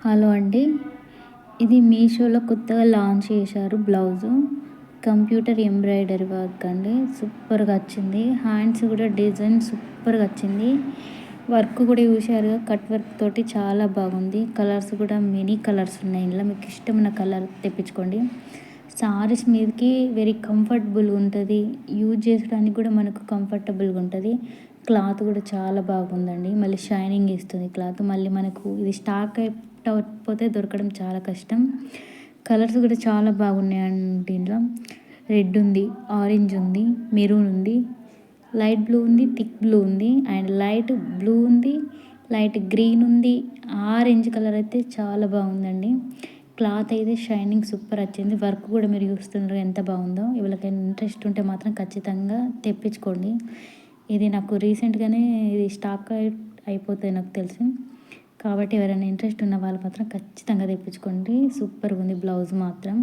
Hello అండి. ఇది మీషోలో కొత్తగా లాంచ్ చేశారు బ్లౌజు. కంప్యూటర్ ఎంబ్రాయిడరీ వర్క్ అండి. సూపర్‌గా వచ్చింది. హ్యాండ్స్ కూడా డిజైన్ సూపర్‌గా వచ్చింది. వర్క్ కూడా చూశారుగా, కట్ వర్క్ తోటి చాలా బాగుంది. కలర్స్ కూడా మెనీ కలర్స్ ఉన్నాయి ఇందులో. మీకు ఇష్టమైన కలర్ తెప్పించుకోండి. సారీస్ మీదకి వెరీ కంఫర్టబుల్‌గా ఉంటది. యూజ్ చేసుకోవడానికి కూడా మనకు కంఫర్టబుల్‌గా ఉంటది. క్లాత్ కూడా చాలా బాగుందండి. మళ్ళీ షైనింగ్ ఇస్తుంది క్లాత్. మళ్ళీ మనకు ఇది స్టాక్ అయిపోతే దొరకడం చాలా కష్టం. కలర్స్ కూడా చాలా బాగున్నాయండి దీంట్లో. రెడ్ ఉంది, ఆరెంజ్ ఉంది, మెరూన్ ఉంది, లైట్ బ్లూ ఉంది, థిక్ బ్లూ ఉంది అండ్ లైట్ బ్లూ ఉంది, లైట్ గ్రీన్ ఉంది. ఆరెంజ్ కలర్ అయితే చాలా బాగుందండి. క్లాత్ అయితే షైనింగ్ సూపర్ వచ్చింది. వర్క్ కూడా మీరు చూస్తున్నారు ఎంత బాగుందో. ఎవరికైనా ఇంట్రెస్ట్ ఉంటే మాత్రం ఖచ్చితంగా తెప్పించుకోండి. ఇది నాకు రీసెంట్‌గానే ఇది స్టాక్ అయిపోతాయి నాకు తెలిసి. కాబట్టి ఎవరైనా ఇంట్రెస్ట్ ఉన్న వాళ్ళు మాత్రం ఖచ్చితంగా తెప్పించుకోండి. సూపర్‌గా ఉంది బ్లౌజ్ మాత్రం.